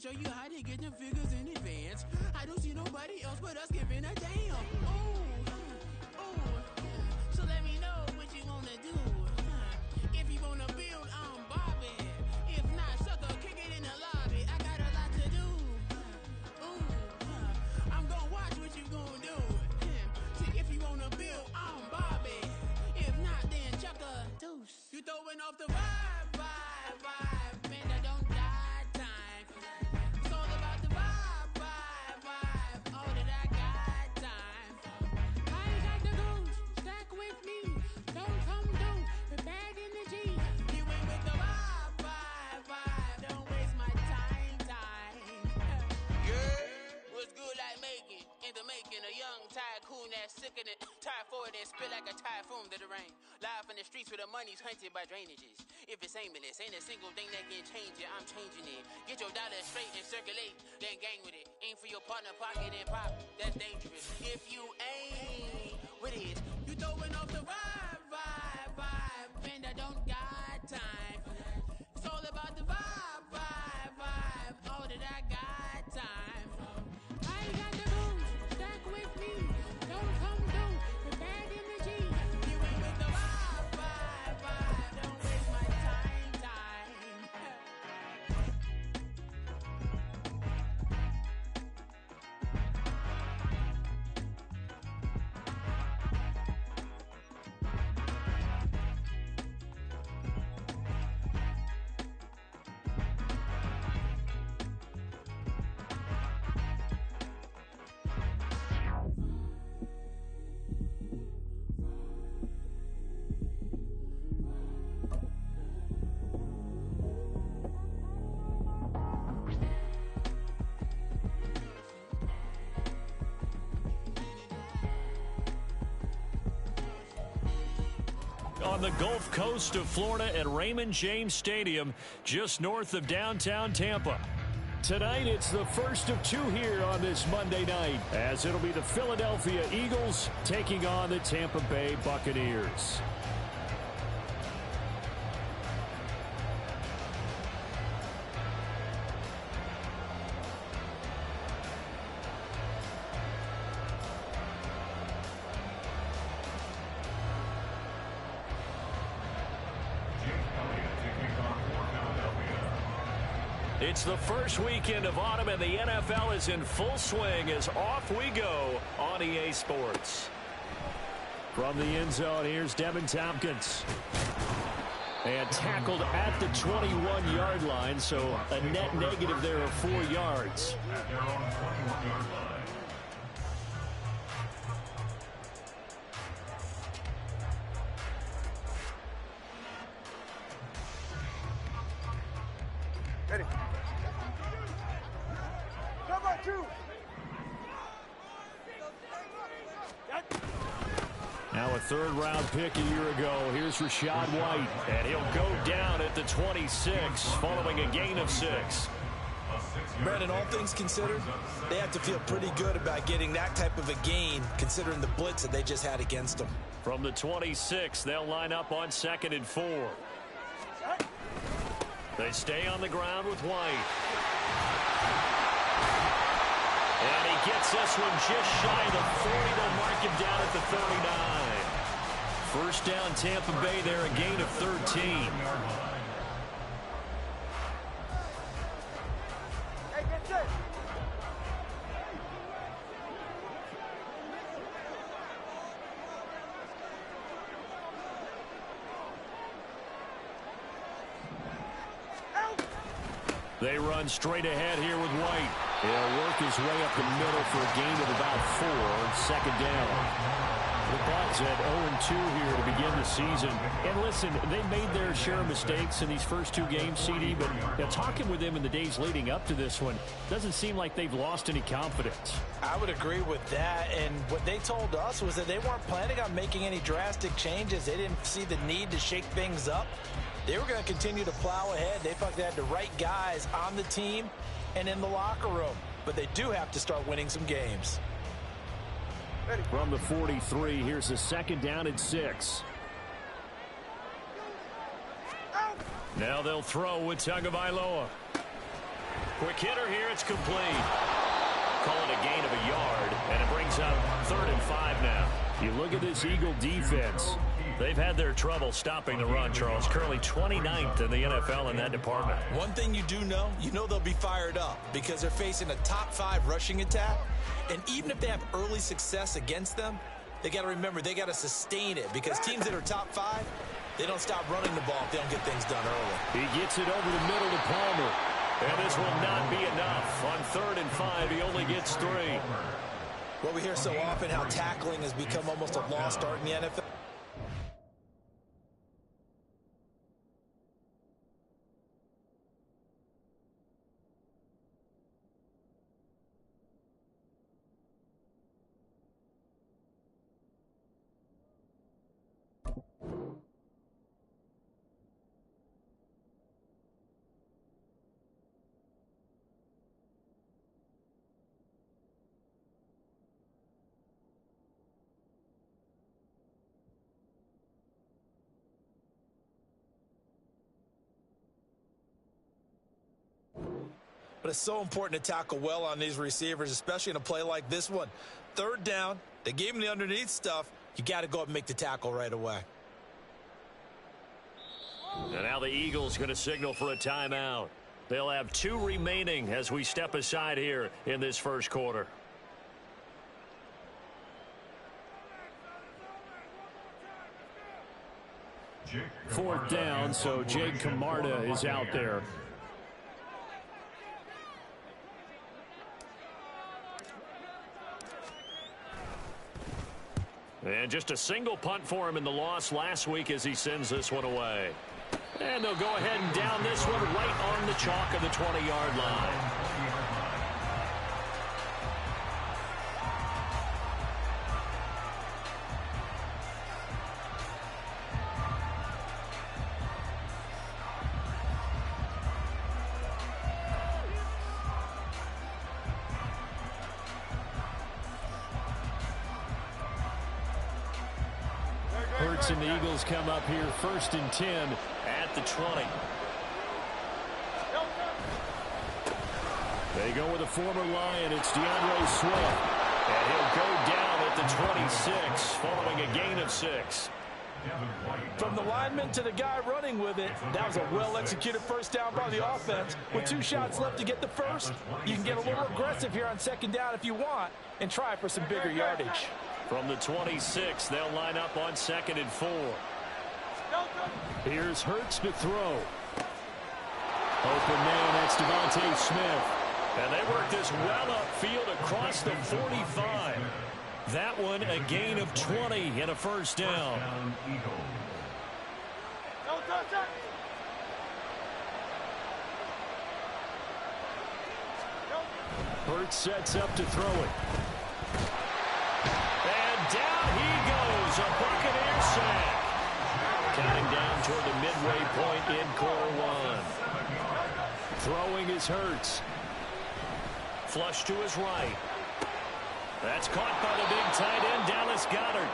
can show you how to get them figures in advance. I don't see nobody else but us giving a damn. So let me know what you wanna do. If you wanna build, I'm Bobby. If not, sucker, kick it in the lobby. I got a lot to do. I'm gonna watch what you gonna do. See, if you wanna build, I'm Bobby. If not, then chuck a deuce. You throwing off the vibe, vibe, vibe. Man, that don't die time. It's all about the vibe, vibe, vibe. All that I got time. I ain't got the goose. Stack with me. Don't come through with bad energy. You ain't with the vibe, vibe, vibe. Don't waste my time. Yeah, what's good like making? Into making a young tycoon that's sick of it. Tie forward and spit like a typhoon to the rain. Live in the streets where the money's hunted by drainages. If it's aimless, ain't a single thing that can change it. I'm changing it. Get your dollar straight and circulate, then gang with it. Aim for your partner, pocket and pop. That's dangerous. If you ain't with it, you throwing off the vibe, vibe, vibe. Man, I don't got time. It's all about the vibe, vibe, vibe. All that I got time. I ain't got the rules. Stack with me. Don't come through with bad energy. You ain't with the vibe, vibe, vibe. Don't waste my time. On the Gulf Coast of Florida at Raymond James Stadium, just north of downtown Tampa. Tonight, it's the first of two here on this Monday night, as it'll be the Philadelphia Eagles taking on the Tampa Bay Buccaneers. It's the first weekend of autumn, and the NFL is in full swing as off we go on EA Sports. From the end zone, here's Devin Tompkins. And tackled at the 21-yard line, so a net negative there of 4 yards. At their own 21-yard line. Ready. Cover two. Now a third-round pick a year ago. Here's Rachaad White, and he'll go down at the 26 following a gain of 6. Brandon, all things considered, they have to feel pretty good about getting that type of a gain, considering the blitz that they just had against them. From the 26, they'll line up on 2nd and 4. They stay on the ground with White. And he gets this one just shy of the 40. They'll mark him down at the 39. First down, Tampa Bay there, a gain of 13. Hey, get set. They run straight ahead here with White. He'll work his way up the middle for a gain of about 4. Second down. The Bucs at 0-2 here to begin the season. And listen, they made their share of mistakes in these first 2 games, CD, but talking with them in the days leading up to this one, doesn't seem like they've lost any confidence. I would agree with that, and what they told us was that they weren't planning on making any drastic changes. They didn't see the need to shake things up. They were going to continue to plow ahead. They felt they had the right guys on the team and in the locker room, but they do have to start winning some games. From the 43, here's a second down and 6. Now they'll throw with Tagovailoa. Quick hitter here, it's complete. Call it a gain of a yard, and it brings up 3rd and 5 now. You look at this Eagle defense. They've had their trouble stopping the run, Charles. Currently 29th in the NFL in that department. One thing you do know, they'll be fired up because they're facing a top 5 rushing attack. And even if they have early success against them, they got to remember they got to sustain it because teams that are top 5, they don't stop running the ball if they don't get things done early. He gets it over the middle to Palmer. And this will not be enough. On 3rd and 5, he only gets 3. Well, we hear so often how tackling has become almost a lost art in the NFL. But it's so important to tackle well on these receivers, especially in a play like this one. 3rd down, they gave him the underneath stuff. You got to go up and make the tackle right away. And now the Eagles going to signal for a timeout. They'll have 2 remaining as we step aside here in this first quarter. Fourth down, so Jake Camarda is out there. And just a single punt for him in the loss last week as he sends this one away. And they'll go ahead and down this one right on the chalk of the 20-yard line. Hurts and the Eagles come up here 1st and 10 at the 20. They go with a former Lion. It's DeAndre Swift. And he'll go down at the 26 following a gain of 6. From the lineman to the guy running with it, that was a well-executed first down by the offense. With 2 shots left to get the first, you can get a little aggressive here on 2nd down if you want and try for some bigger yardage. From the 26, they'll line up on 2nd and 4. Here's Hurts to throw. Open man, that's Devontae Smith. And they work this well upfield across the 45. That one a gain of 20 and a first down. Hurts sets up to throw it. And down he goes, a Buccaneer sack. Counting down toward the midway point in quarter 1. Throwing is Hurts. Flush to his right. That's caught by the big tight end, Dallas Goedert.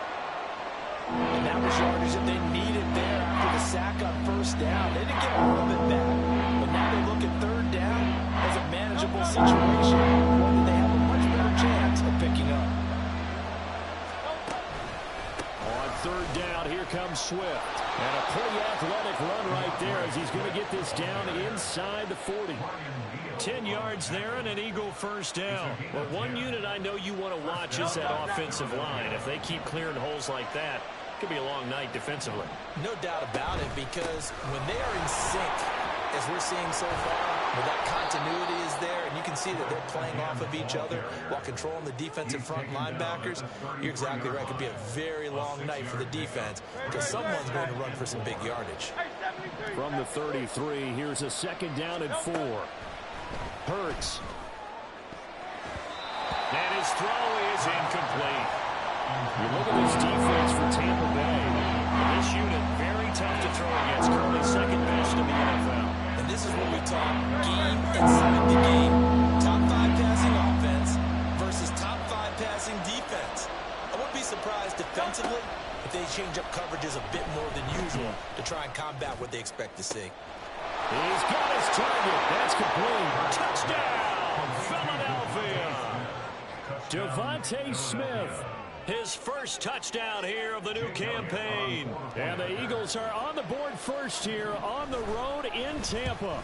And that was yardage that they needed there after the sack on first down. They didn't get all of it back. But now they look at 3rd down as a manageable situation, one that they have a much better chance of picking up. On 3rd down, here comes Swift. And a pretty athletic run right there as he's going to get this down inside the 40. 10 yards there and an Eagle first down. Well, one unit I know you want to watch is that offensive line. If they keep clearing holes like that, it could be a long night defensively. No doubt about it, because when they are in sync, as we're seeing so far, where that continuity is there, and you can see that they're playing off of each other while controlling the defensive front linebackers, you're exactly right. It could be a very long night for the defense because someone's going to run for some big yardage. From the 33, here's a 2nd down and 4. Hurts. And his throw is incomplete. You look at this defense for Tampa Bay. This unit, very tough to throw against. Currently 2nd best in the NFL. And this is what we talk game inside the game. Top 5 passing offense versus top 5 passing defense. I wouldn't be surprised defensively if they change up coverages a bit more than usual to try and combat what they expect to see. He's got his target. That's complete. Touchdown. Devontae Smith. His first touchdown here of the new campaign. And the Eagles are on the board first here on the road in Tampa.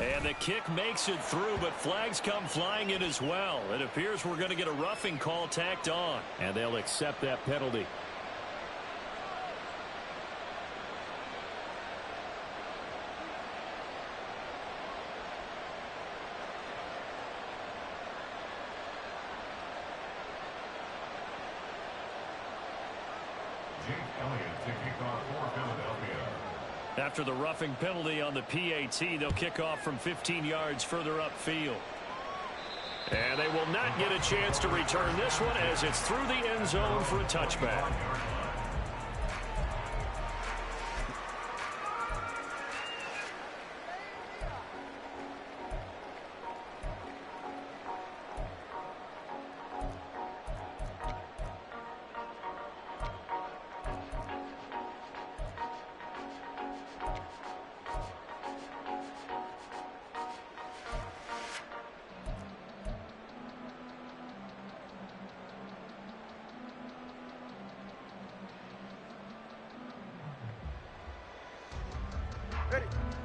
And the kick makes it through, but flags come flying in as well. It appears we're going to get a roughing call tacked on. And they'll accept that penalty. After the roughing penalty on the PAT, they'll kick off from 15 yards further upfield. And they will not get a chance to return this one as it's through the end zone for a touchback.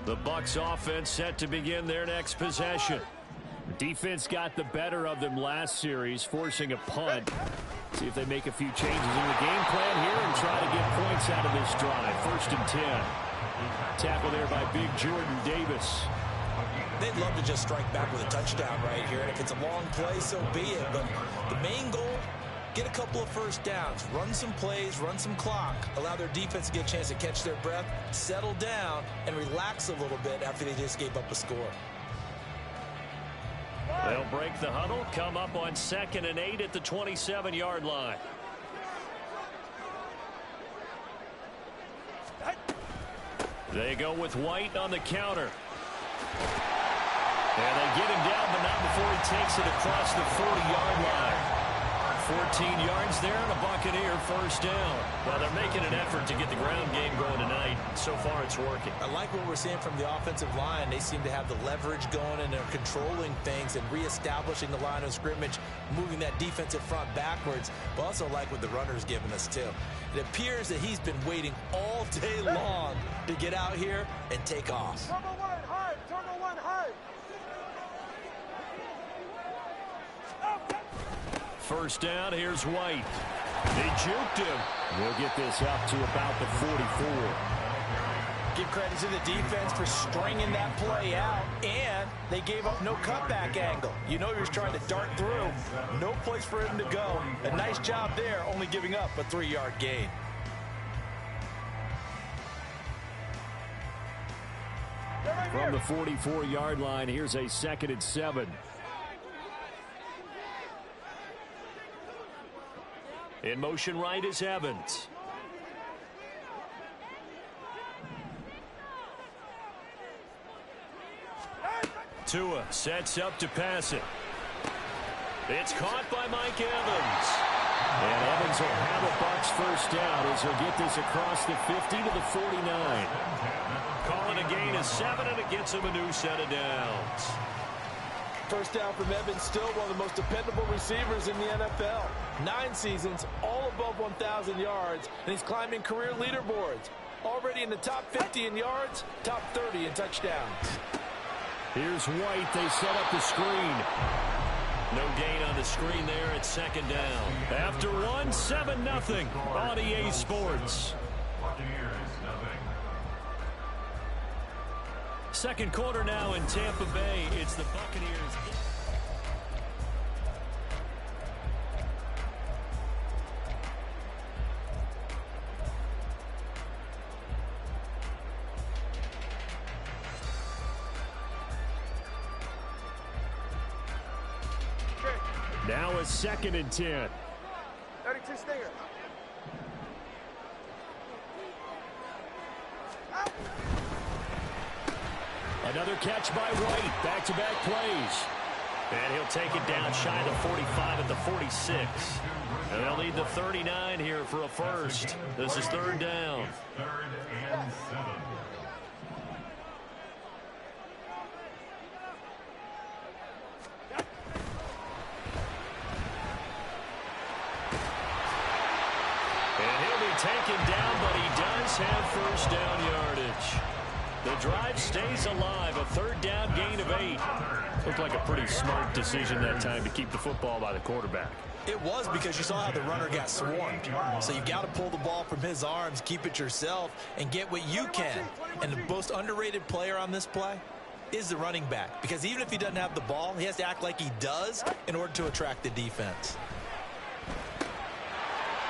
The Bucs offense set to begin their next possession. The defense got the better of them last series, forcing a punt. See if they make a few changes in the game plan here and try to get points out of this drive. 1st and 10. Tackle there by Big Jordan Davis. They'd love to just strike back with a touchdown right here. And if it's a long play, so be it. But the main goal, get a couple of first downs, run some plays, run some clock, allow their defense to get a chance to catch their breath, settle down, and relax a little bit after they just gave up a score. They'll break the huddle, come up on 2nd and 8 at the 27-yard line. They go with White on the counter. And they get him down, but not before he takes it across the 40-yard line. 14 yards there and a Buccaneer 1st down. Well, they're making an effort to get the ground game going tonight. So far, it's working. I like what we're seeing from the offensive line. They seem to have the leverage going, and they're controlling things and reestablishing the line of scrimmage, moving that defensive front backwards. But also like what the runner's giving us, too. It appears that he's been waiting all day long to get out here and take off. Turbo one high! Turbo one high! 1st down, here's White. They juked him. We'll get this up to about the 44. Give credit to the defense for stringing that play out, and they gave up no cutback angle. You know he was trying to dart through. No place for him to go. A nice job there, only giving up a 3-yard gain. From the 44-yard line, here's a 2nd and 7. In motion right is Evans. Tua sets up to pass it. It's caught by Mike Evans. And Evans will have a Bucs 1st down as he'll get this across the 50 to the 49. Calling a gain of 7, and it gets him a new set of downs. 1st down from Evans, still one of the most dependable receivers in the NFL. 9 seasons, all above 1,000 yards, and he's climbing career leaderboards. Already in the top 50 in yards, top 30 in touchdowns. Here's White. They set up the screen. No gain on the screen there at 2nd down. After one, 7-0 on EA Sports. Second quarter now in Tampa Bay. It's the Buccaneers. Now a 2nd and 10. 32 Stinger. Another catch by White. Back-to-back plays. And he'll take it down shy of the 45 at the 46. And they'll need the 39 here for a first. This is 3rd down. 3rd and 7. taken down, but he does have first down yardage. The drive stays alive, a third down gain of 8. Looked like a pretty smart decision that time to keep the football by the quarterback. It was, because you saw how the runner got swarmed. So you got to pull the ball from his arms, keep it yourself, and get what you can. And the most underrated player on this play is the running back, because even if he doesn't have the ball, he has to act like he does in order to attract the defense.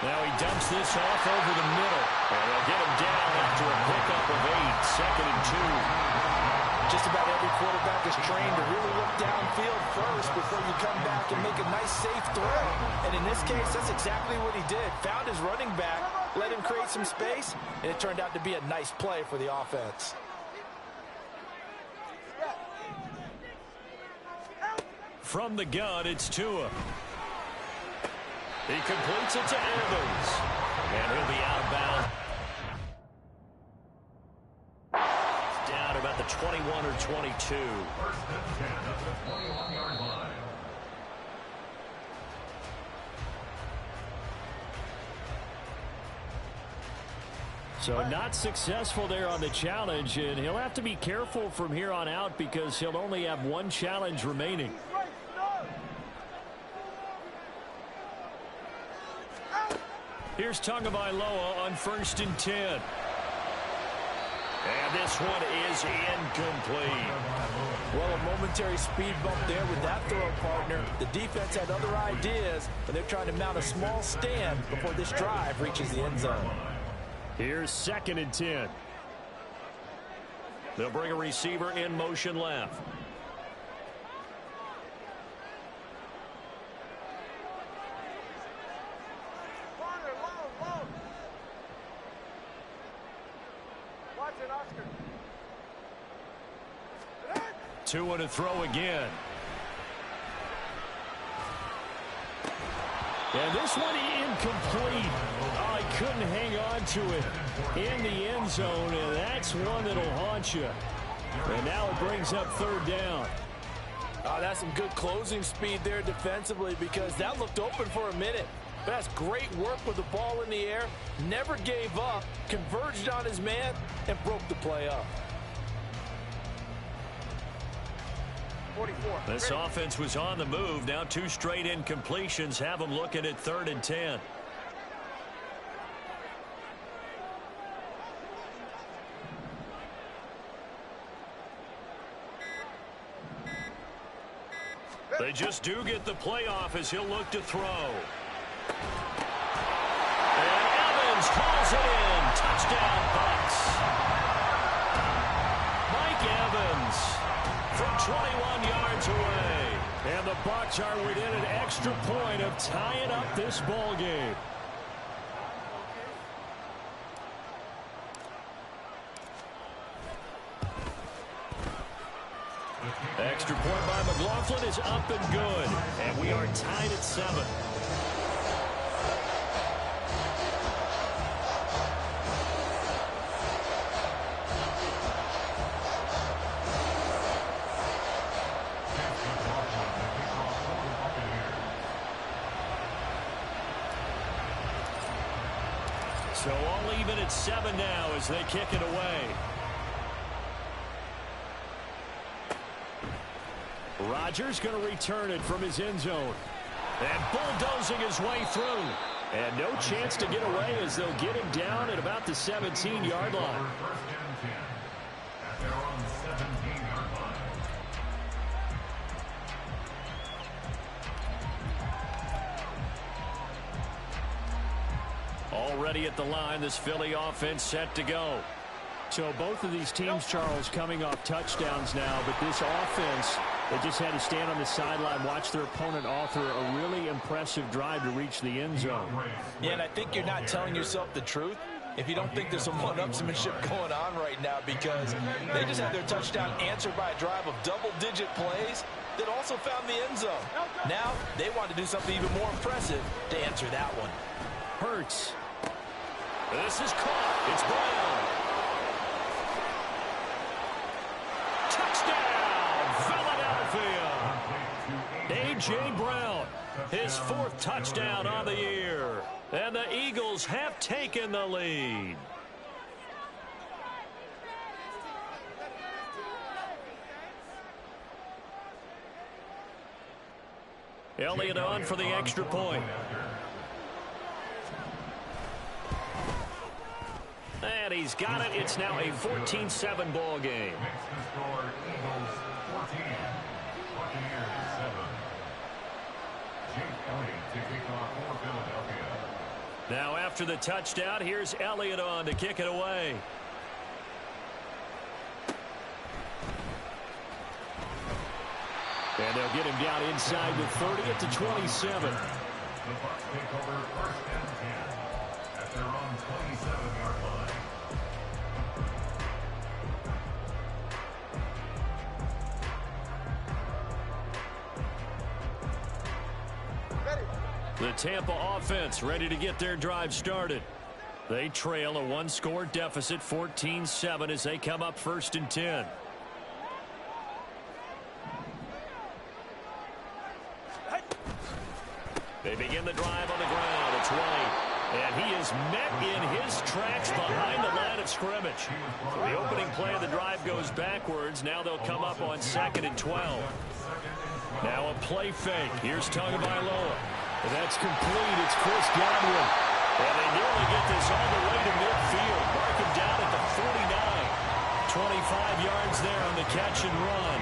Now he dumps this off over the middle. And they'll get him down after a pickup of 8, second and 2. Just about every quarterback is trained to really look downfield first before you come back and make a nice, safe throw. And in this case, that's exactly what he did. Found his running back, let him create some space, and it turned out to be a nice play for the offense. From the gun, it's Tua. He completes it to Evans. And he'll be out of bounds. Down about the 21 or 22. First and 10 at the 21-yard line. So not successful there on the challenge, and he'll have to be careful from here on out because he'll only have one challenge remaining. Here's Tagovailoa on first and 10. And this one is incomplete. Well, a momentary speed bump there with that throw, partner. The defense had other ideas, but they're trying to mount a small stand before this drive reaches the end zone. Here's second and 10. They'll bring a receiver in motion left. Tua to throw again. And this one incomplete. Oh, he couldn't hang on to it in the end zone, and that's one that'll haunt you. And now it brings up third down. Oh, that's some good closing speed there defensively, because that looked open for a minute. But that's great work with the ball in the air. Never gave up, converged on his man, and broke the play up. 44. This offense was on the move. Now 2 straight incompletions have them looking at third and 10. They just do get the playoff as he'll look to throw. And Evans calls it in. Touchdown, Bucs. Mike Evans from 21 yards away. And the Bucs are within an extra point of tying up this ball game. Extra point by McLaughlin is up and good. And we are tied at 7. So all even at 7 now as they kick it away. Rodgers going to return it from his end zone. And bulldozing his way through. And no chance to get away as they'll get him down at about the 17-yard line. First and 10 at their own 17-yard line. Already at the line, this Philly offense set to go. So both of these teams, Charles, coming off touchdowns now, but this offense, they just had to stand on the sideline, watch their opponent author a really impressive drive to reach the end zone. Yeah, and I think you're not telling yourself the truth if you don't think there's some one-upsmanship going on right now, because they just had their touchdown answered by a drive of double-digit plays that also found the end zone. Now they want to do something even more impressive to answer that one. Hurts. This is caught. It's Brown. Touchdown, Philadelphia. A.J. Brown his 4th touchdown on the year. And the Eagles have taken the lead. Elliott on for the extra point. And he's got it. It's now a 14-7 ball game. Makes the score Eagles 14, Buccaneers 7. Jake Elliott to kick off for Philadelphia. Now after the touchdown, here's Elliott on to kick it away. And they'll get him down inside the 30 at the 27. The Bucs take over 1st and 10 at their own 27-yard line. The Tampa offense ready to get their drive started. They trail a 1-score deficit, 14-7, as they come up 1st and 10. They begin the drive on the ground. It's White. And he is met in his tracks behind the line of scrimmage. So the opening play of the drive goes backwards. Now they'll come up on 2nd and 12. Now a play fake. Here's Tagovailoa. And that's complete. It's Chris Godwin. And they nearly get this all the way to midfield. Mark him down at the 49. 25 yards there on the catch and run.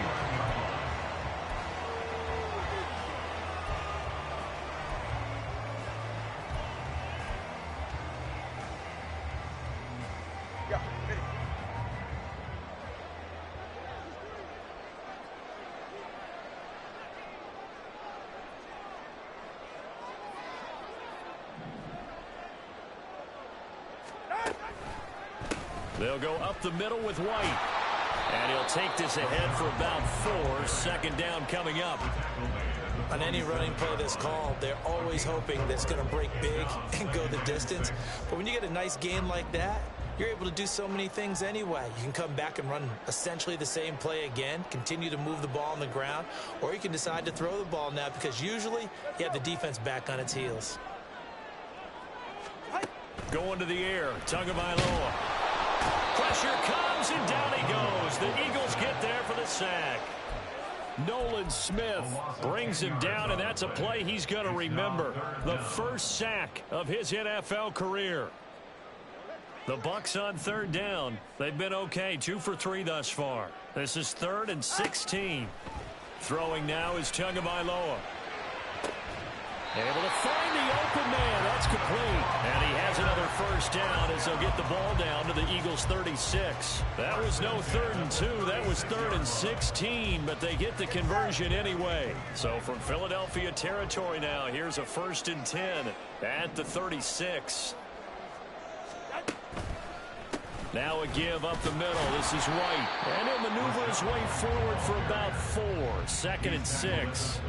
They'll go up the middle with White. And he'll take this ahead for about 4. 2nd down coming up. On any running play that's called, they're always hoping that it's going to break big and go the distance. But when you get a nice gain like that, you're able to do so many things anyway. You can come back and run essentially the same play again, continue to move the ball on the ground, or you can decide to throw the ball now because usually you have the defense back on its heels. Going to the air, Tagovailoa. Pressure comes, and down he goes. The Eagles get there for the sack. Nolan Smith brings him down, and that's a play he's going to remember. The first sack of his NFL career. The Bucs on 3rd down. They've been okay, 2 for 3 thus far. This is 3rd and 16. Throwing now is Tagovailoa. Able to find the open man. That's complete. And he has another first down as they'll get the ball down to the Eagles' 36. That was no 3rd and 2. That was 3rd and 16, but they get the conversion anyway. So from Philadelphia territory now, here's a 1st and 10 at the 36. Now a give up the middle. This is White. And he'll maneuver his way forward for about 4. 2nd and 6.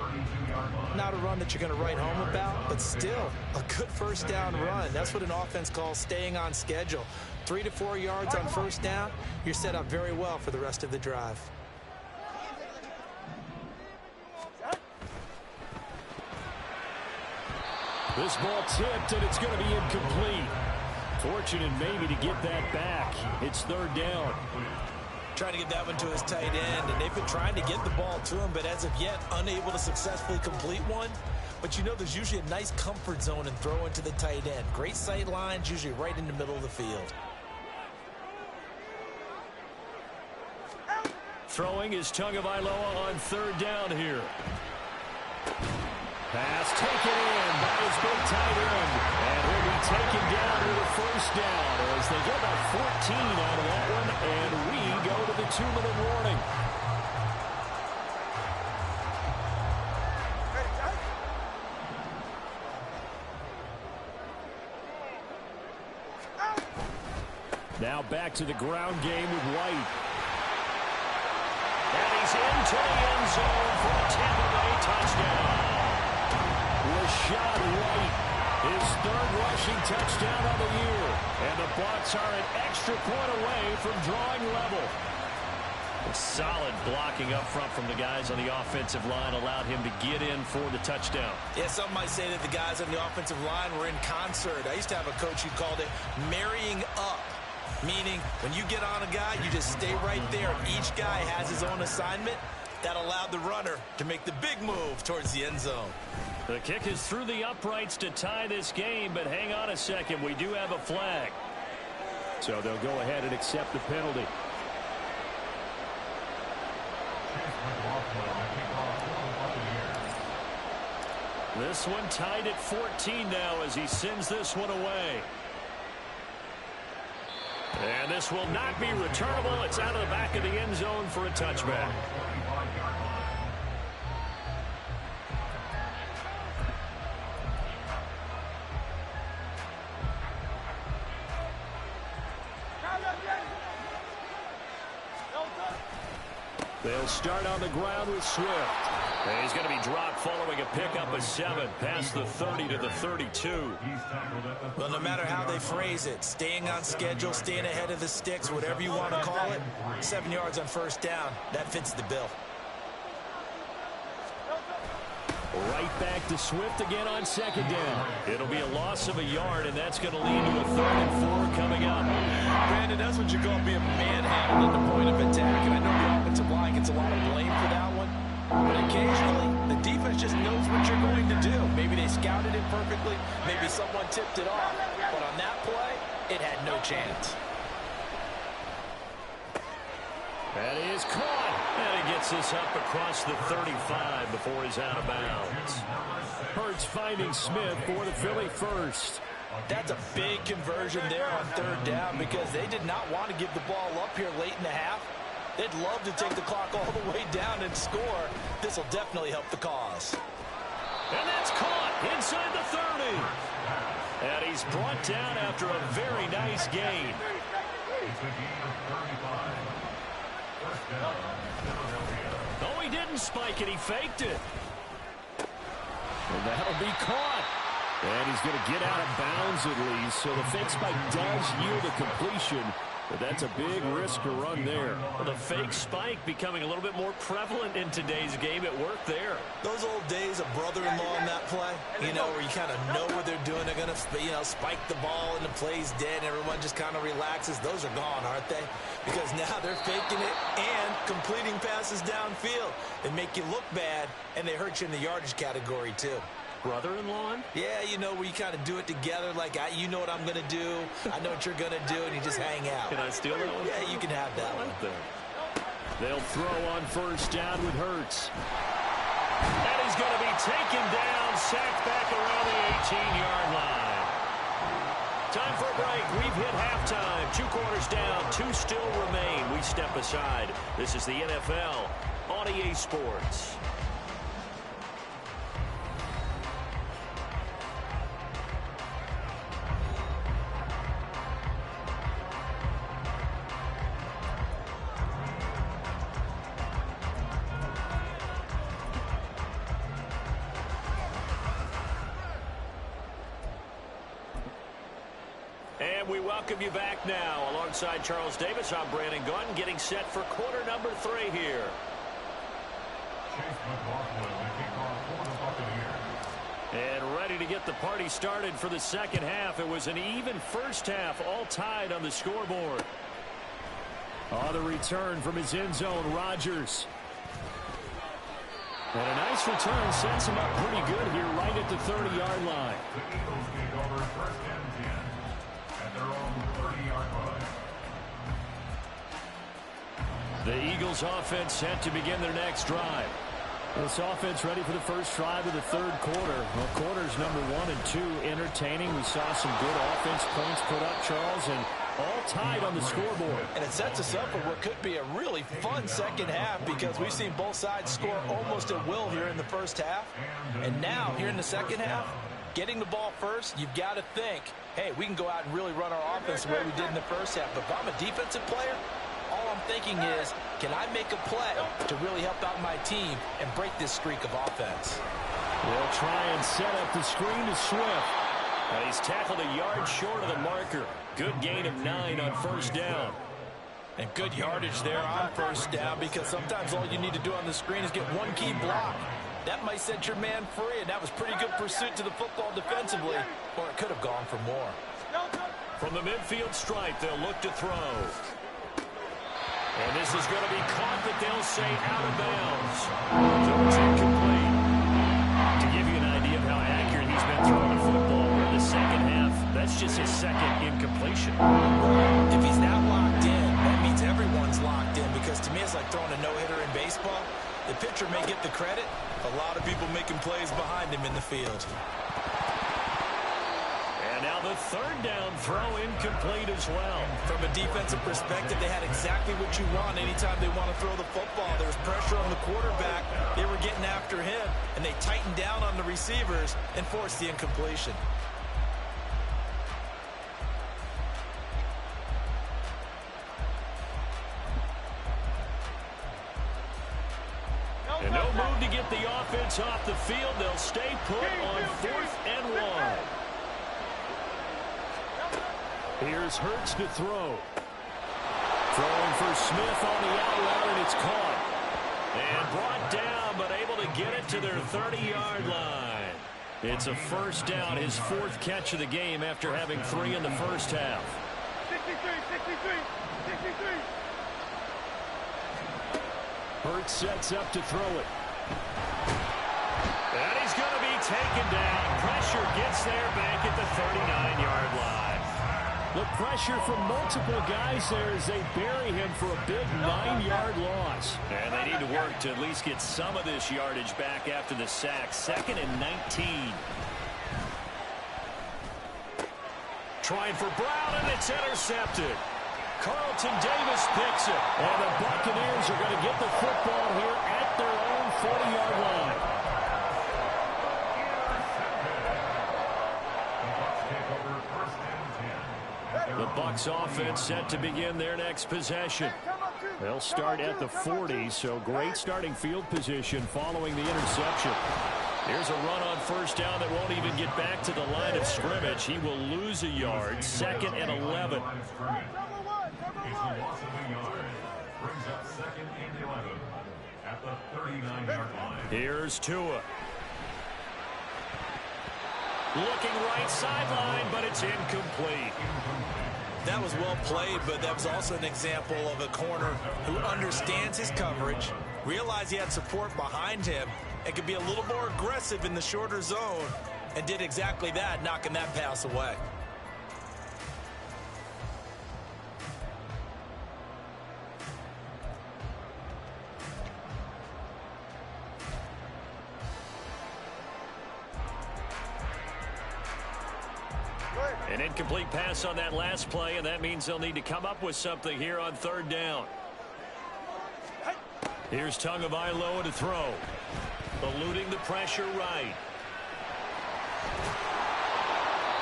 Not a run that you're going to write home about, but still a good first down run. That's what an offense calls staying on schedule. 3 to 4 yards on first down, you're set up very well for the rest of the drive. This ball tipped, and it's going to be incomplete. Fortunate maybe to get that back. It's 3rd down. Trying to get that one to his tight end, and they've been trying to get the ball to him, but as of yet, unable to successfully complete one. But you know there's usually a nice comfort zone and throw into the tight end. Great sight lines, usually right in the middle of the field. Throwing is Tagovailoa on 3rd down here. Pass taken in by his big tight end. And he'll be taken down with a first down as they get about 14 out of that one. And we go to the 2-minute warning. Now back to the ground game with White. And he's into the end zone for a Tampa Bay touchdown. Rachaad White, his 3rd rushing touchdown of the year. And the Bucs are an extra point away from drawing level. Solid blocking up front from the guys on the offensive line allowed him to get in for the touchdown. Yeah, some might say that the guys on the offensive line were in concert. I used to have a coach who called it marrying up, meaning when you get on a guy, you just stay right there. Each guy has his own assignment. That allowed the runner to make the big move towards the end zone. The kick is through the uprights to tie this game, but hang on a second. We do have a flag. So they'll go ahead and accept the penalty. This one tied at 14 now as he sends this one away. And this will not be returnable. It's out of the back of the end zone for a touchback. They'll start on the ground with Swift. And he's going to be dropped following a pickup of 7 past the 30 to the 32. Well, no matter how they phrase it, staying on schedule, staying ahead of the sticks, whatever you want to call it, 7 yards on first down, that fits the bill. Right back to Swift again on second down. It'll be a loss of a yard, and that's going to lead to a 3rd and 4 coming up. Brandon, that's what you call being manhandled at the point of attack. And I know the offensive line gets a lot of blame for that one. But occasionally, the defense just knows what you're going to do. Maybe they scouted it perfectly. Maybe someone tipped it off. But on that play, it had no chance. That is caught. And he gets this up across the 35 before he's out of bounds. Hurts finding Smith for the Philly first. That's a big conversion there on 3rd down because they did not want to give the ball up here late in the half. They'd love to take the clock all the way down and score. This will definitely help the cause. And that's caught inside the 30. And he's brought down after a very nice gain. No, he didn't spike it. He faked it. And that'll be caught. And he's going to get out of bounds at least. So the fake spike does yield a completion. But that's a big risk to run there. Well, the fake spike becoming a little bit more prevalent in today's game. It worked there. Those old days of brother-in-law in that play, you know, where you kind of know what they're doing. They're going to, you know, spike the ball and the play's dead and everyone just kind of relaxes. Those are gone, aren't they? Because now they're faking it and completing passes downfield. They make you look bad, and they hurt you in the yardage category, too. Brother-in-law? Yeah, you know, where you kind of do it together, like, you know what I'm going to do, I know what you're going to do, and you just hang out. Can I steal that one? Yeah, you can have that one. They'll throw on first down with Hurts. And he's going to be taken down, sacked back around the 18-yard line. Time for a break. We've hit halftime. 2 quarters down, 2 still remain. We step aside. This is the NFL on EA Sports. And we welcome you back now. Alongside Charles Davis, I'm Brandon Gunn, getting set for quarter number 3 here. And ready to get the party started for the second half. It was an even first half, all tied on the scoreboard. On the return from his end zone, Rodgers. And a nice return sets him up pretty good here right at the 30-yard line. The Eagles take over first and 10 at their own 30-yard line. The Eagles offense set to begin their next drive. This offense ready for the first drive of the third quarter. Well, quarters number 1 and 2 entertaining. We saw some good offense points put up, Charles, and all tied on the scoreboard. And it sets us up for what could be a really fun second half because we've seen both sides score almost at will here in the first half. And now, here in the second half, getting the ball first, you've got to think, hey, we can go out and really run our offense the way we did in the first half. But if I'm a defensive player, all I'm thinking is, can I make a play to really help out my team and break this streak of offense? They'll try and set up the screen to Swift. And he's tackled a yard short of the marker. Good gain of 9 on first down. And good yardage there on first down, because sometimes all you need to do on the screen is get one key block. That might set your man free, and that was pretty good pursuit to the football defensively, or it could have gone for more. From the midfield stripe, they'll look to throw. And this is going to be caught, but they'll say out of bounds. It's incomplete. To give you an idea of how accurate he's been throwing the football in the second half, that's just his second incompletion. If he's not locked in, that means everyone's locked in, because to me it's like throwing a no-hitter in baseball. The pitcher may get the credit, a lot of people making plays behind him in the field. And now the third down throw incomplete as well. From a defensive perspective, they had exactly what you want anytime they want to throw the football. There was pressure on the quarterback. They were getting after him, and they tightened down on the receivers and forced the incompletion. And no move to get the offense off the field. They'll stay put on 4th and 1. Here's Hurts to throw. Throwing for Smith on the out route, and it's caught. And brought down, but able to get it to their 30-yard line. It's a first down, his 4th catch of the game after having 3 in the first half. 63. Hurts sets up to throw it. And he's going to be taken down. Pressure gets there back at the 39-yard line. The pressure from multiple guys there as they bury him for a big 9-yard loss. And they need to work to at least get some of this yardage back after the sack. 2nd and 19. Trying for Brown, and it's intercepted. Carlton Davis picks it. And the Buccaneers are going to get the football here at their own 40-yard line. The Bucs offense set to begin their next possession. They'll start at the 40, so great starting field position following the interception. Here's a run on first down that won't even get back to the line of scrimmage. He will lose a yard. 2nd and 11. It's a loss of a yard. Brings up 2nd and 11 at the 39-yard line. Here's Tua. Looking right sideline, but it's incomplete. That was well played, but that was also an example of a corner who understands his coverage, realized he had support behind him, and could be a little more aggressive in the shorter zone, and did exactly that, knocking that pass away. An incomplete pass on that last play, and that means they'll need to come up with something here on 3rd down. Here's Tagovailoa to throw. Eluding the pressure right.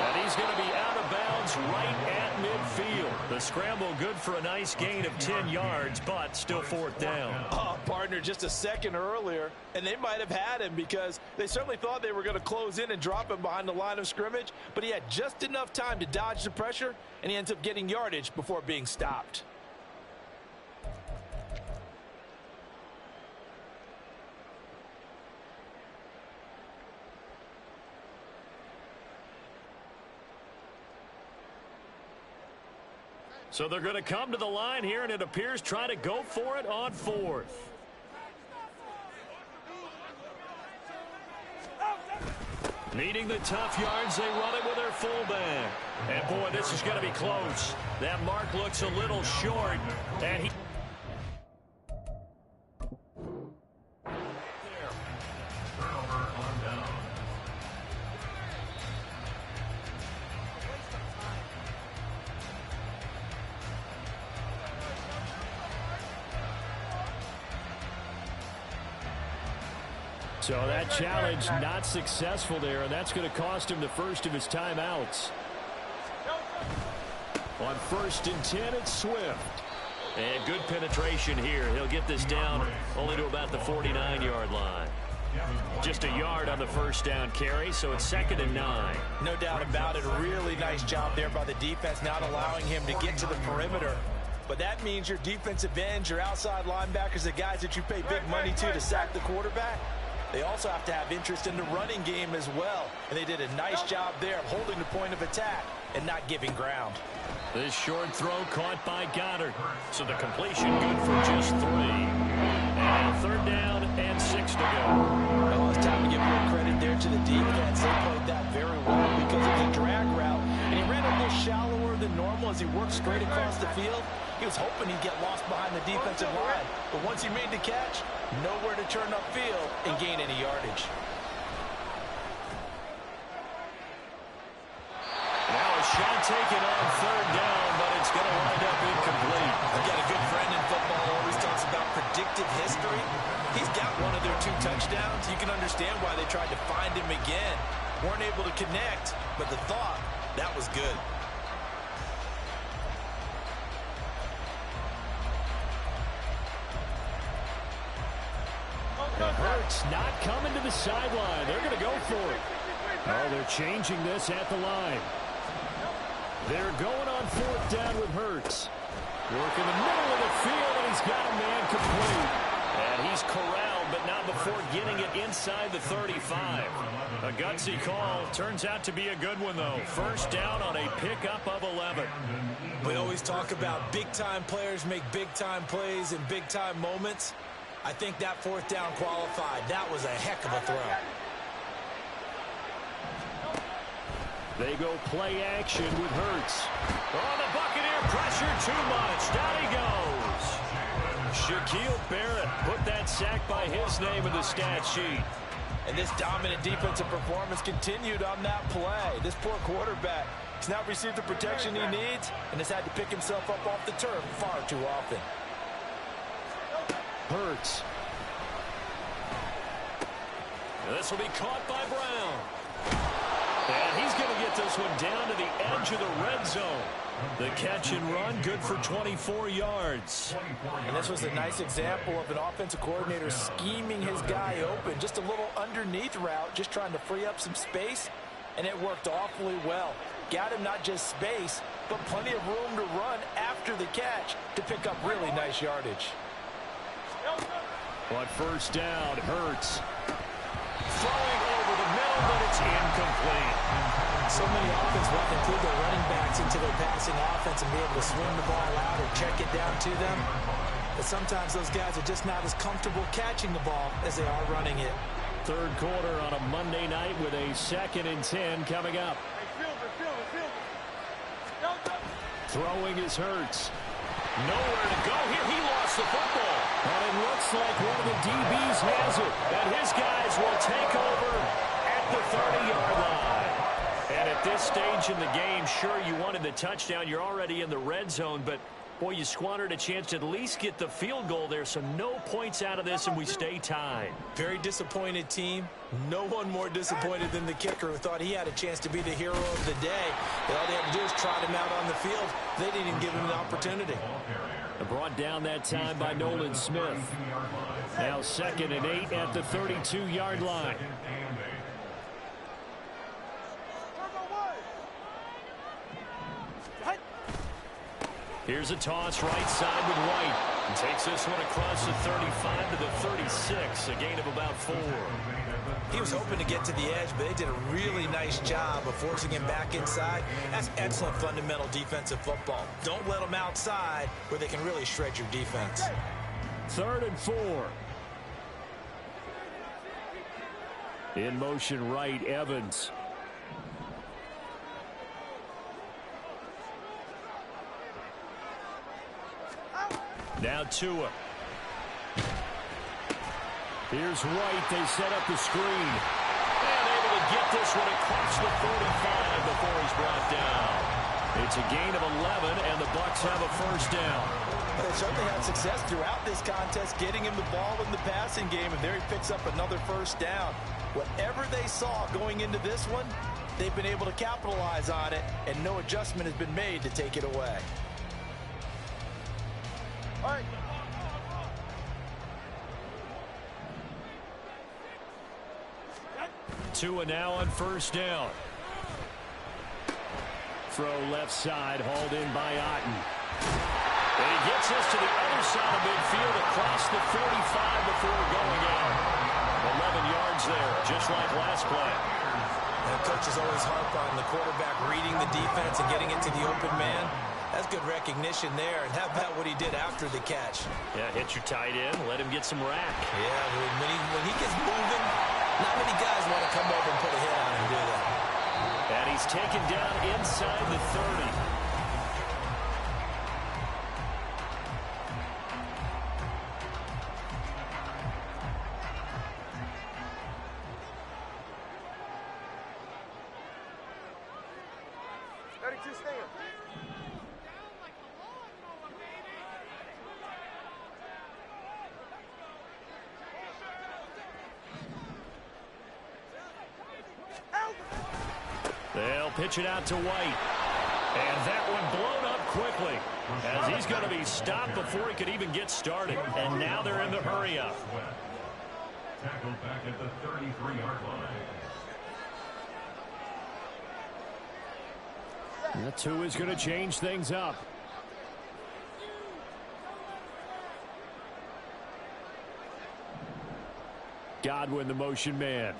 And he's going to be out of bounds right at midfield. The scramble good for a nice gain of 10 yards, but still 4th down. Oh, partner, just a second earlier, and they might have had him because they certainly thought they were going to close in and drop him behind the line of scrimmage, but he had just enough time to dodge the pressure, and he ends up getting yardage before being stopped. So they're going to come to the line here, and it appears try to go for it on 4th. Needing the tough yards, they run it with their fullback. And, boy, this is going to be close. That mark looks a little short, and he... Turnover on down. So that challenge not successful there, and that's going to cost him the first of his timeouts. On 1st and 10, it's Swift. And good penetration here. He'll get this down only to about the 49-yard line. Just a yard on the first down carry, so it's 2nd and 9. No doubt about it. A really nice job there by the defense, not allowing him to get to the perimeter. But that means your defensive ends, your outside linebackers, the guys that you pay big money to sack the quarterback, they also have to have interest in the running game as well. And they did a nice job there of holding the point of attack and not giving ground. This short throw caught by Goddard. So the completion good for just 3. And 3rd down and 6 to go. Well, it's time to give more credit there to the defense. They played that very well because it was a drag route. And he ran a little shallower than normal as he worked straight across the field. He was hoping he'd get lost behind the defensive line. But once he made the catch, nowhere to turn upfield and gain any yardage. Now a shot taken on 3rd down, but it's going to wind up incomplete. I've got a good friend in football who always talks about predictive history. He's got one of their 2 touchdowns. You can understand why they tried to find him again. Weren't able to connect, but the thought, that was good. The Hurts not coming to the sideline. They're going to go for it. Oh, they're changing this at the line. They're going on 4th down with Hurts. Work in the middle of the field, and he's got a man complete. And he's corralled, but not before getting it inside the 35. A gutsy call. Turns out to be a good one, though. 1st down on a pickup of 11. We always talk about big-time players make big-time plays in big-time moments. I think that 4th down qualified. That was a heck of a throw. They go play action with Hurts. Oh, the Buccaneer pressure too much. Down he goes. Shaquille Barrett put that sack by his name in the stat sheet. And this dominant defensive performance continued on that play. This poor quarterback has not received the protection he needs and has had to pick himself up off the turf far too often. Hurts. This will be caught by Brown. And he's going to get this one down to the edge of the red zone. The catch and run, good for 24 yards. And this was a nice example of an offensive coordinator scheming his guy open. Just a little underneath route, just trying to free up some space, and it worked awfully well. Got him not just space, but plenty of room to run after the catch to pick up really nice yardage. But 1st down, Hurts. Throwing over the middle, but it's incomplete. So many offenses want to include their running backs into their passing offense and be able to swing the ball out or check it down to them. But sometimes those guys are just not as comfortable catching the ball as they are running it. 3rd quarter on a Monday night with a 2nd and 10 coming up. Throwing is Hurts. Nowhere to go here. He lost the football. And it looks like one of the DBs has it. And his guys will take over at the 30-yard line. And at this stage in the game, sure, you wanted the touchdown. You're already in the red zone. But, boy, you squandered a chance to at least get the field goal there. So no points out of this, and we stay tied. Very disappointed team. No one more disappointed than the kicker who thought he had a chance to be the hero of the day. All they had to do was trot him out on the field. They didn't even give him the opportunity. Brought down that time by Nolan Smith. Now 2nd and 8 at the 32-yard line. Here's a toss right side with White. And takes this one across the 35 to the 36, a gain of about 4. He was hoping to get to the edge, but they did a really nice job of forcing him back inside. That's excellent fundamental defensive football. Don't let them outside where they can really shred your defense. 3rd and 4. In motion right, Evans. Now Tua. Here's White. They set up the screen. And able to get this one across the 45 before he's brought down. It's a gain of 11, and the Bucs have a 1st down. But they certainly had success throughout this contest, getting him the ball in the passing game, and there he picks up another 1st down. Whatever they saw going into this one, they've been able to capitalize on it, and no adjustment has been made to take it away. All right. Tua now on 1st down. Throw left side, hauled in by Otten. And he gets us to the other side of midfield across the 45 before going out. 11 yards there, just like last play. And coaches always harp on the quarterback reading the defense and getting into the open man. That's good recognition there. And how about what he did after the catch? Yeah, hit your tight end, let him get some rack. Yeah, when he gets moving, not many guys want to come over and put a hit on him, do that. And he's taken down inside the 30. They'll pitch it out to White. And that one blown up quickly as he's going to be stopped before he could even get started. And now they're in the hurry up. Tackled back at the 33-yard line. That's who is going to change things up. Godwin, the motion man.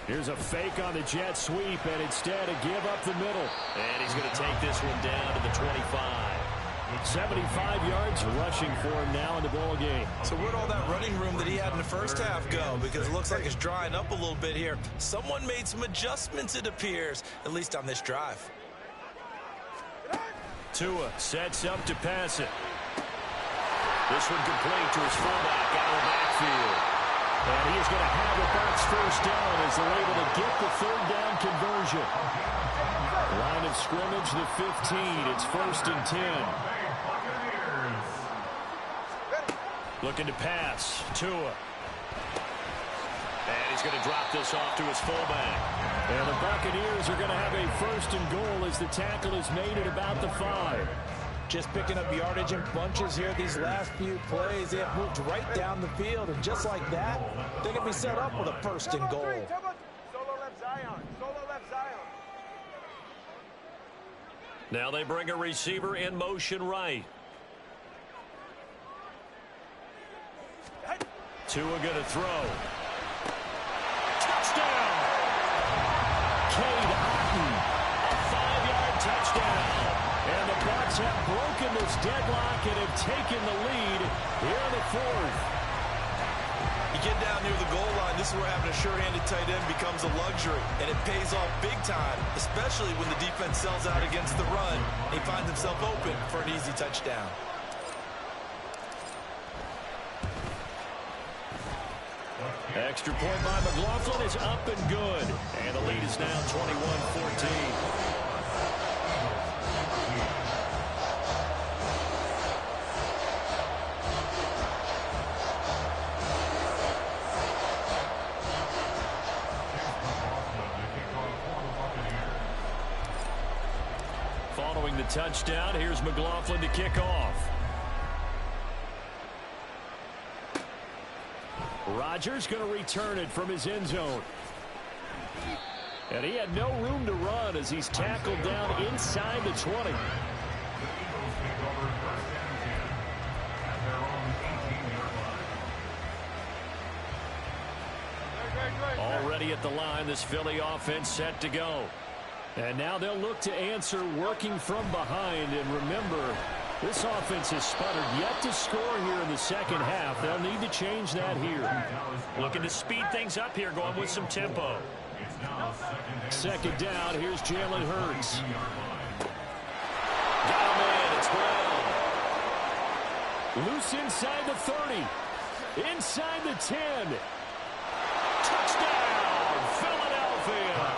Here's a fake on the jet sweep, and instead a give up the middle. And he's going to take this one down to the 25. 75 yards rushing for him now in the ball game. So where'd all that running room that he had in the first half go? Because it looks like it's drying up a little bit here. Someone made some adjustments, it appears, at least on this drive. Tua sets up to pass it. This one complete to his fullback out of the backfield. And he is going to have a Bucs first down as they're able to get the third down conversion. Line of scrimmage, the 15. It's 1st and 10. Looking to pass. Tua. And he's going to drop this off to his fullback. And the Buccaneers are going to have a 1st and goal as the tackle is made at about the 5. Just picking up yardage in bunches here these last few plays. They have moved right down the field, and just like that, they're going to be set up with a 1st and goal. Solo left Zion. Solo left Zion. Now they bring a receiver in motion right. Tua going to throw. Touchdown! Cade Otton, a 5-yard touchdown. And the Bucs have broken this deadlock and have taken the lead here in the 4th. You get down near the goal line, this is where having a sure-handed tight end becomes a luxury, and it pays off big time, especially when the defense sells out against the run. He finds himself open for an easy touchdown. Extra point by McLaughlin is up and good. And the lead is now 21-14. Following the touchdown, here's McLaughlin to kick off. Rodgers going to return it from his end zone. And he had no room to run as he's tackled down inside the 20. Already at the line, this Philly offense set to go. And now they'll look to answer working from behind. And remember, this offense has sputtered yet to score here in the second half. They'll need to change that here. Looking to speed things up here, going with some tempo. Second down, here's Jalen Hurts. Got him in, it's Brown. Loose inside the 30. Inside the 10. Touchdown, Philadelphia.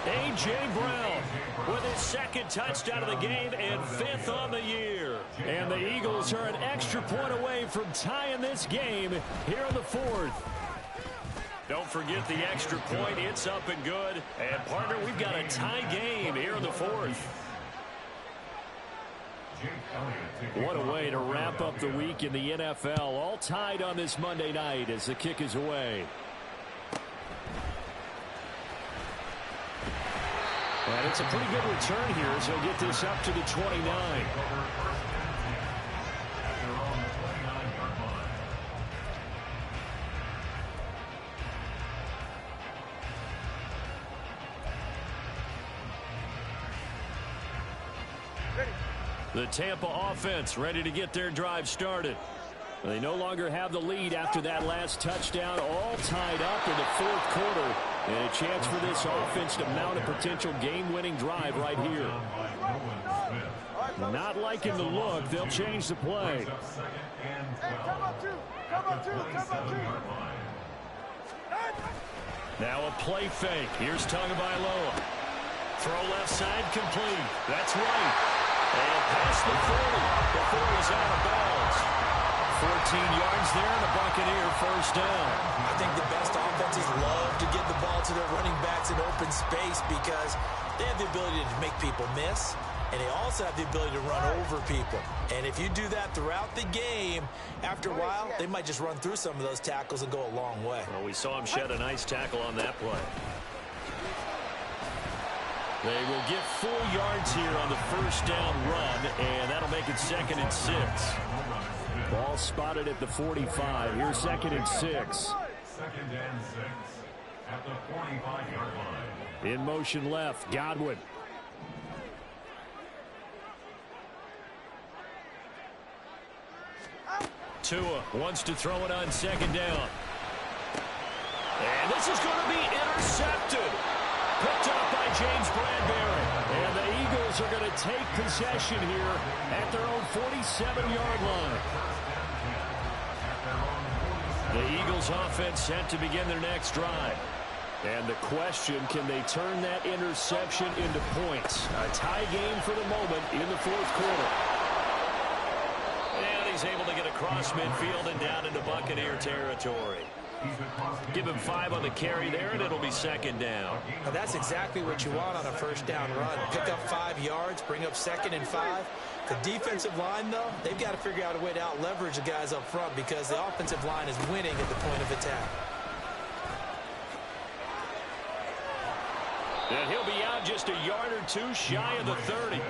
A.J. Brown with his second touchdown of the game and 5th on the year. And the Eagles are an extra point away from tying this game here in the 4th. Don't forget the extra point. It's up and good. And, partner, we've got a tie game here in the 4th. What a way to wrap up the week in the NFL. All tied on this Monday night as the kick is away. And it's a pretty good return here as he'll get this up to the 29. The Tampa offense ready to get their drive started. They no longer have the lead after that last touchdown, all tied up in the fourth quarter. And a chance for this offense to mount a potential game-winning drive right here. Not liking the look. They'll change the play. Now a play fake. Here's Tagovailoa. Throw left side complete. That's right. And past the 40 before it was out of bounds. 14 yards there, and the Buccaneer first down. I think the best offenses love to get the ball to their running backs in open space because they have the ability to make people miss, and they also have the ability to run over people. And if you do that throughout the game, after a while, they might just run through some of those tackles and go a long way. Well, we saw him shed a nice tackle on that play. They will get 4 yards here on the first down run, and that'll make it 2nd and 6. Ball spotted at the 45. Here's 2nd and 6. 2nd and 6 at the 45-yard line. In motion left, Godwin. Tua wants to throw it on 2nd down. And this is going to be intercepted. Picked up by James Bradbury. And the Eagles are going to take possession here at their own 47-yard line. The Eagles offense set to begin their next drive. And the question, can they turn that interception into points? A tie game for the moment in the fourth quarter. And he's able to get across midfield and down into Buccaneer territory. Give him 5 on the carry there, and it'll be 2nd down. Now that's exactly what you want on a first down run. Pick up 5 yards, bring up 2nd and 5. The defensive line, though, they've got to figure out a way to out-leverage the guys up front because the offensive line is winning at the point of attack. And he'll be out just a yard or 2 shy of the 30.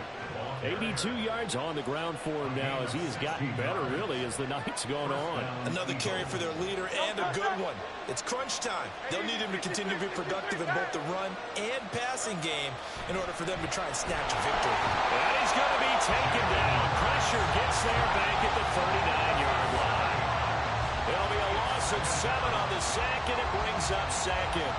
82 yards on the ground for him now as he has gotten better, really, as the night's gone on. Another carry for their leader and a good one. It's crunch time. They'll need him to continue to be productive in both the run and passing game in order for them to try and snatch a victory. And he's going to be taken down. Pressure gets there back at the 39-yard line. It'll be a loss of 7 on the sack, and it brings up 2nd.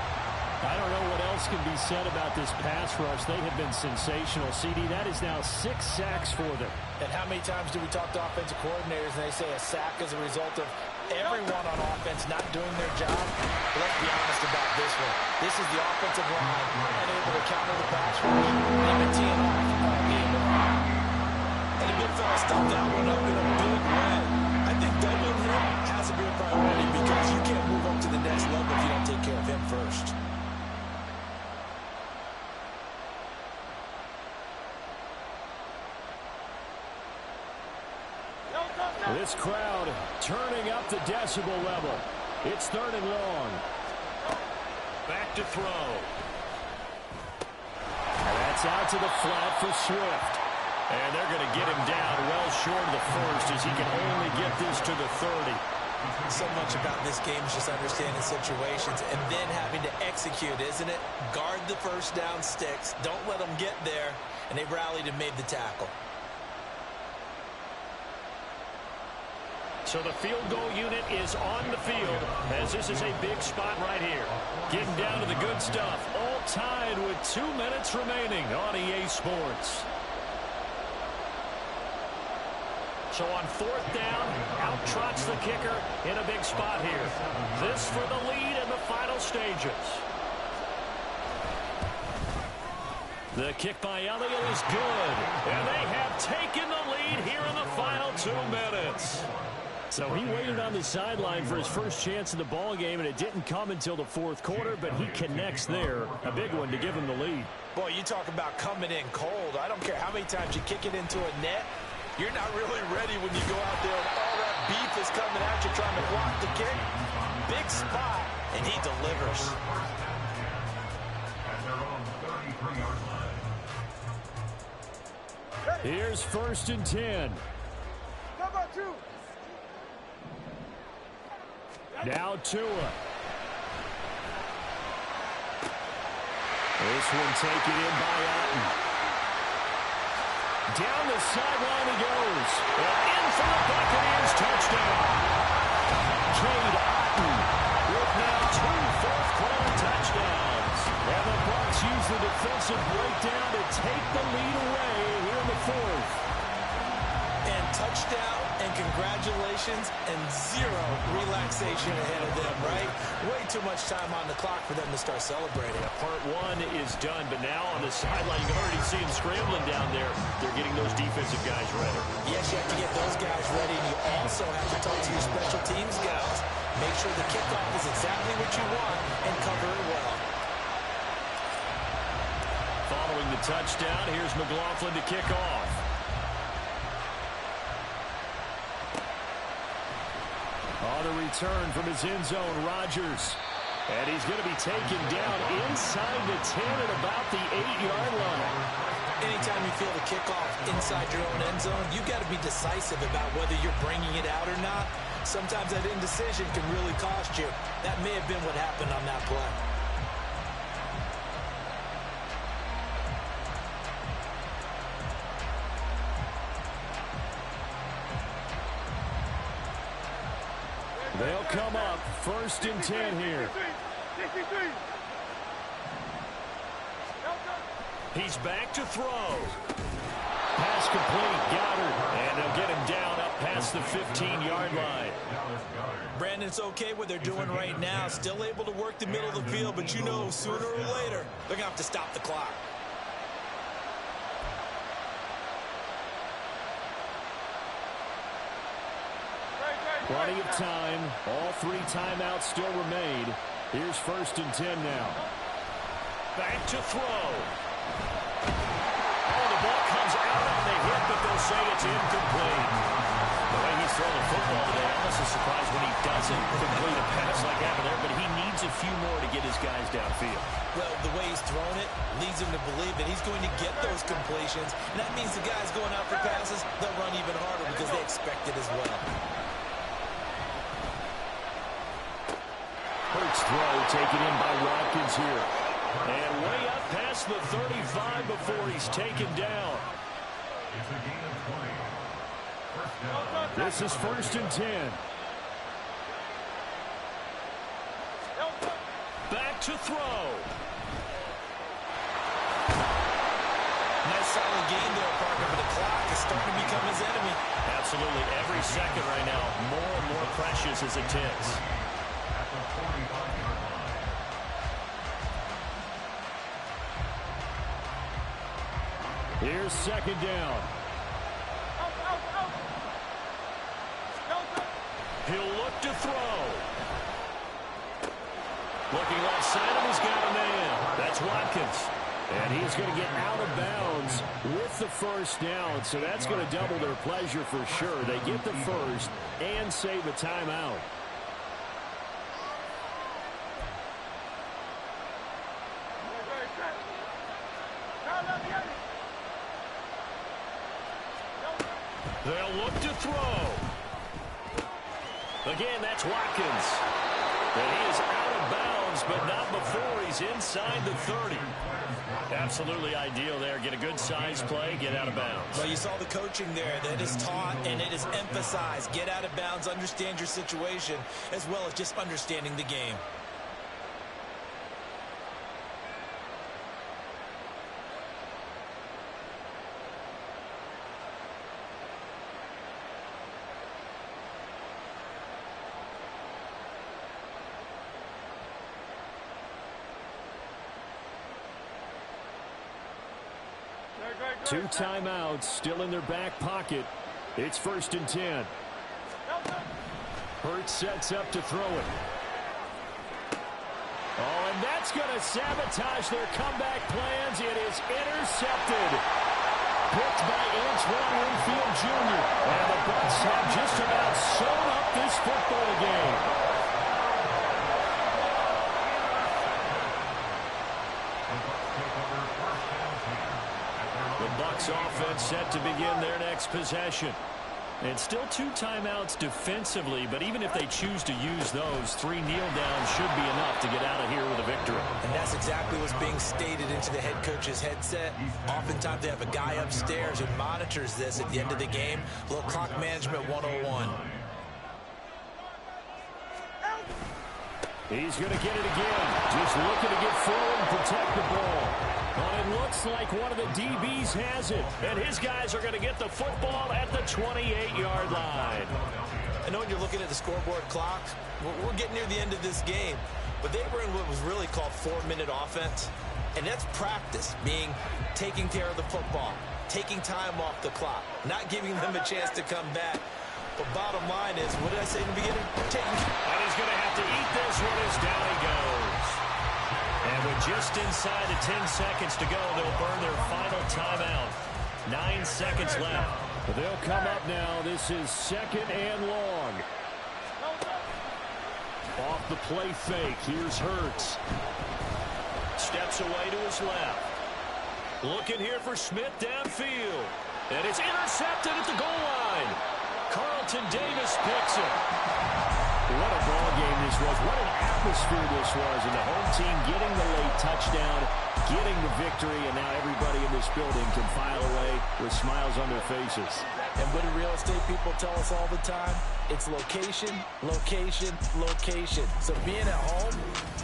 I don't know what else can be said about this pass rush. They have been sensational. CD, that is now 6 sacks for them. And how many times do we talk to offensive coordinators and they say a sack is a result of everyone on offense not doing their job? But let's be honest about this one. This is the offensive line unable to counter the pass rush. They've been teeing off all game long. And the big fella stuffed that one up in a big way. I think doubling him has to be a priority because you can't move up to the next level if you don't take care of him first. This crowd turning up the decibel level. It's 3rd and long. Back to throw. That's out to the flat for Swift. And they're going to get him down well short of the first as he can only get this to the 30. So much about this game is just understanding situations and then having to execute, isn't it? Guard the first down sticks. Don't let them get there. And they rallied and made the tackle. So the field goal unit is on the field as this is a big spot right here. Getting down to the good stuff. All tied with 2 minutes remaining on EA Sports. So on 4th down, out trots the kicker in a big spot here. This for the lead in the final stages. The kick by Elliott is good. And they have taken the lead here in the final 2 minutes. So he waited on the sideline for his first chance in the ball game, and it didn't come until the fourth quarter, but he connects there. A big one to give him the lead. Boy, you talk about coming in cold. I don't care how many times you kick it into a net. You're not really ready when you go out there and all that beef is coming at you trying to block the kick. Big spot, and he delivers. At their own 33-yard line. Here's 1st and 10. Number 2. Now Tua. This one taken in by Otten. Down the sideline he goes. And in for the Buccaneers touchdown. Cade Otten with now 2 fourth-quarter touchdowns. And the Bucs use the defensive breakdown to take the lead away here in the 4th. And touchdown and congratulations and 0 relaxation ahead of them, right? Way too much time on the clock for them to start celebrating. Yeah, part 1 is done, but now on the sideline, you can already see them scrambling down there. They're getting those defensive guys ready. Yes, you have to get those guys ready, and you also have to talk to your special teams guys. Make sure the kickoff is exactly what you want and cover it well. Following the touchdown, here's McLaughlin to kick off. On the return from his end zone, Rodgers. And he's going to be taken down inside the 10 at about the 8-yard line. Anytime you feel the kickoff inside your own end zone, you've got to be decisive about whether you're bringing it out or not. Sometimes that indecision can really cost you. That may have been what happened on that play. They'll come up 1st and 10 here. He's back to throw. Pass complete, Goddard. And they'll get him down up past the 15-yard line. Brandon, it's okay what they're doing right now. Still able to work the middle of the field, but you know sooner or later they're going to have to stop the clock. Plenty of time. All 3 timeouts still remain. Here's 1st and 10 now. Back to throw. Oh, the ball comes out on the hit, but they'll say it's incomplete. The way he's throwing the football today, I'm almost surprised when he doesn't complete a pass like that there, but he needs a few more to get his guys downfield. Well, the way he's thrown it leads him to believe that he's going to get those completions, and that means the guys going out for passes, they'll run even harder because they expect it as well. Hurts throw taken in by Watkins here. And way up past the 35 before he's taken down. It's a gain of 20. First down. This is 1st and 10. Back to throw. Nice solid game there, partner, but the clock is starting to become his enemy. Absolutely. Every second right now, more and more precious as it ticks. At the 45-yard line. Here's 2nd down. He'll look to throw. Looking left side, and he's got a man. That's Watkins. And he's going to get out of bounds with the 1st down, so that's going to double their pleasure for sure. They get the 1st and save a timeout. They'll look to throw. Again, that's Watkins. And he is out of bounds, but not before he's inside the 30. Absolutely ideal there. Get a good size play, get out of bounds. Well, you saw the coaching there. That is taught and it is emphasized. Get out of bounds, understand your situation, as well as just understanding the game. Two timeouts still in their back pocket. It's 1st and 10. Hurts sets up to throw it. Oh, and that's going to sabotage their comeback plans. It is intercepted. Picked by Antoine Winfield Jr. And the Bucs have just about sewn up this football game. Bucs offense set to begin their next possession. And still 2 timeouts defensively, but even if they choose to use those, 3 kneel downs should be enough to get out of here with a victory. And that's exactly what's being stated into the head coach's headset. Oftentimes they have a guy upstairs who monitors this at the end of the game. A little clock management 101. He's going to get it again. Just looking to get forward and protect the ball. Well, it looks like one of the DBs has it. And his guys are going to get the football at the 28-yard line. I know when you're looking at the scoreboard clock, we're getting near the end of this game. But they were in what was really called 4-minute offense. And that's practice, meaning taking care of the football, taking time off the clock, not giving them a chance to come back. But bottom line is, what did I say in the beginning? And he's going to have to eat this one as down he goes. And with just inside of 10 seconds to go, they'll burn their final timeout. 9 seconds left. But they'll come up now. This is 2nd and long. Off the play fake. Here's Hurts. Steps away to his left. Looking here for Smith downfield. And it's intercepted at the goal line. Carlton Davis picks it. What a ball game this was. What an atmosphere this was. And the home team getting the late touchdown, getting the victory, and now everybody in this building can file away with smiles on their faces. And what do real estate people tell us all the time? It's location, location, location. So being at home,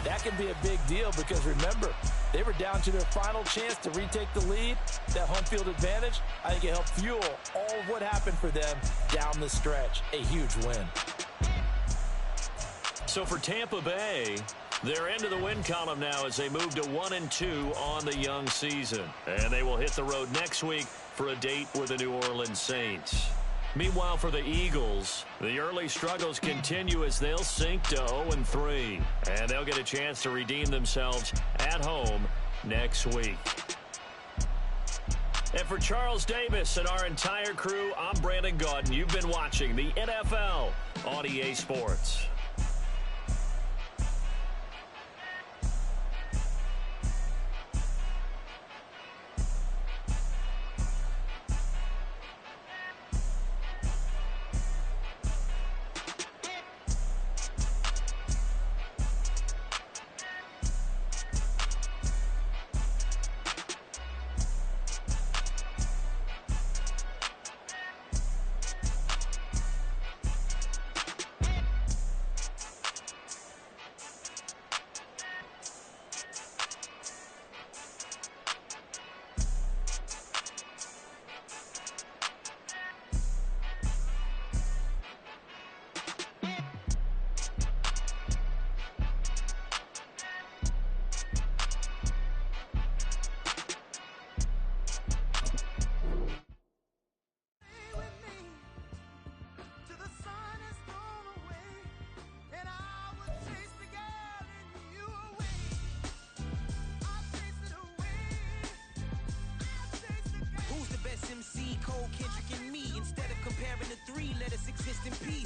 that can be a big deal because remember, they were down to their final chance to retake the lead. That home field advantage, I think it helped fuel all of what happened for them down the stretch. A huge win. So for Tampa Bay, they're into the win column now as they move to 1-2 on the young season. And they will hit the road next week for a date with the New Orleans Saints. Meanwhile, for the Eagles, the early struggles continue as they'll sink to 0-3. And they'll get a chance to redeem themselves at home next week. And for Charles Davis and our entire crew, I'm Brandon Gaudin. You've been watching the NFL on EA Sports.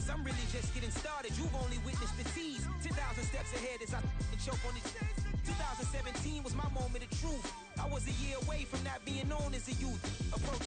I'm really just getting started. You've only witnessed the tease. 10,000 steps ahead as I choke on these. 2017 was my moment of truth. I was a year away from not being known as a youth. Approach